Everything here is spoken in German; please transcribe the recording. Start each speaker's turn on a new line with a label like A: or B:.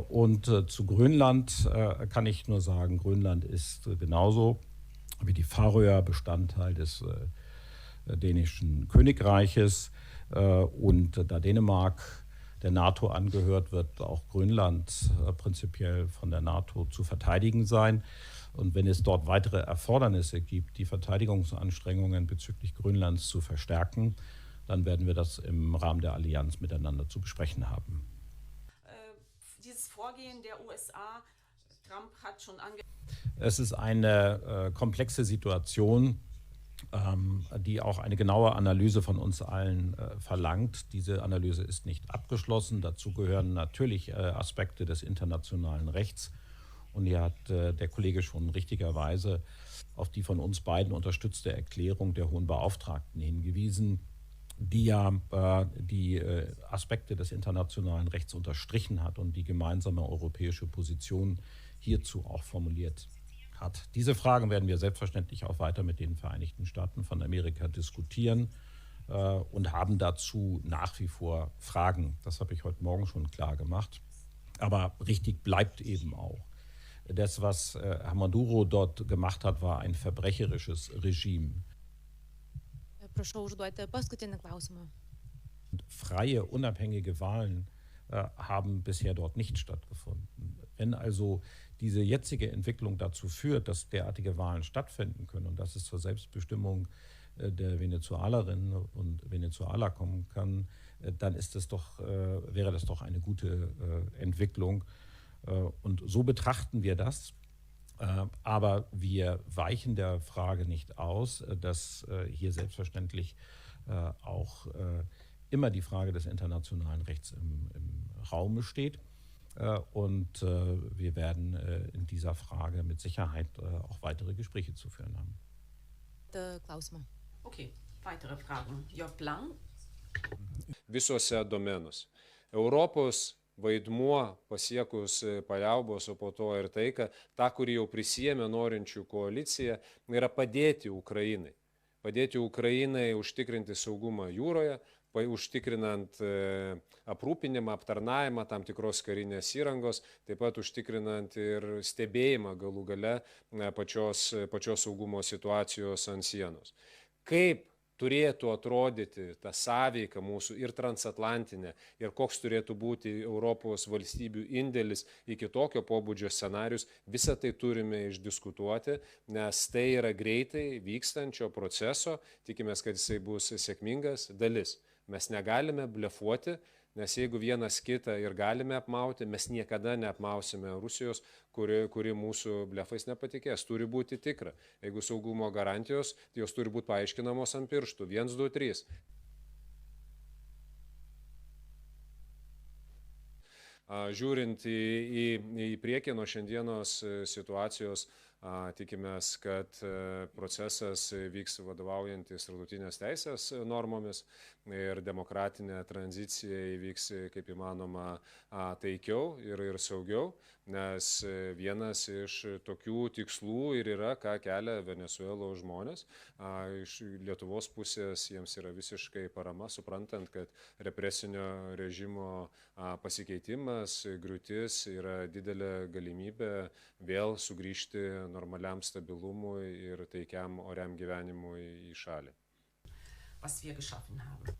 A: Und zu Grönland kann ich nur sagen, Grönland ist genauso wie die Färöer Bestandteil des dänischen Königreiches. Und da Dänemark der NATO angehört, wird auch Grönland prinzipiell von der NATO zu verteidigen sein. Und wenn es dort weitere Erfordernisse gibt, die Verteidigungsanstrengungen bezüglich Grönlands zu verstärken, dann werden wir das im Rahmen der Allianz miteinander zu besprechen haben.
B: Dieses Vorgehen der USA, Trump hat schon
A: Es ist eine komplexe Situation, die auch eine genaue Analyse von uns allen verlangt. Diese Analyse ist nicht abgeschlossen. Dazu gehören natürlich Aspekte des internationalen Rechts. Und hier hat der Kollege schon richtigerweise auf die von uns beiden unterstützte Erklärung der Hohen Beauftragten hingewiesen, die ja die Aspekte des internationalen Rechts unterstrichen hat und die gemeinsame europäische Position hierzu auch formuliert hat. Diese Fragen werden wir selbstverständlich auch weiter mit den Vereinigten Staaten von Amerika diskutieren und haben dazu nach wie vor Fragen. Das habe ich heute Morgen schon klar gemacht. Aber richtig bleibt eben auch, das, was Herr Maduro dort gemacht hat, war ein verbrecherisches Regime. Freie, unabhängige Wahlen haben bisher dort nicht stattgefunden. Wenn also diese jetzige Entwicklung dazu führt, dass derartige Wahlen stattfinden können und dass es zur Selbstbestimmung der Venezuelerinnen und Venezuela kommen kann, dann ist es doch, wäre das doch eine gute Entwicklung. Und so betrachten wir das. Aber wir weichen der Frage nicht aus, dass hier selbstverständlich auch immer die Frage des internationalen Rechts im Raume steht. Und wir werden in dieser Frage mit Sicherheit auch weitere Gespräche zu führen haben.
B: Okay, weitere Fragen. Jörg Lang.
C: Visose domenuose. Europos vaidmuo pasiekus paliaubos, o po to ir taiką, tą, kurį jau prisėmė norinčių koalicija, yra padėti Ukrainai. Padėti Ukrainai užtikrinti saugumą jūroje, užtikrinant aprūpinimą, aptarnavimą tam tikros karinės įrangos, taip pat užtikrinant ir stebėjimą galų gale pačios saugumo situacijos ant sienos. Kaip turėtų atrodyti ta sąveika mūsų ir transatlantinė, ir koks turėtų būti Europos valstybių indėlis į kitokio pobūdžio scenarius, visą tai turime išdiskutuoti, nes tai yra greitai vykstančio proceso, tikimės, kad jisai bus sėkmingas dalis. Mes negalime blefuoti, nes jeigu vienas kitą ir galime apmauti, mes niekada neapmausime Rusijos, kuri mūsų blefais nepatikės. Turi būti tikra. Jeigu saugumo garantijos, tai jos turi būti paaiškinamos ant pirštų. 1, 2, 3. Žiūrint į priekį nuo šiandienos situacijos, tikimės, kad procesas vyks vadovaujantis tarptautinės teisės normomis ir demokratinė tranzicija įvyks kaip įmanoma taikiau ir saugiau, nes vienas iš tokių tikslų ir yra, ką kelia Venesuelos žmonės. Iš Lietuvos pusės jiems yra visiškai parama, suprantant, kad represinio režimo pasikeitimas, griūtis yra didelė galimybė vėl sugrįžti normaliam stabilumui ir taikiam oriam gyvenimui į šalį.
B: Was wir geschaffen haben.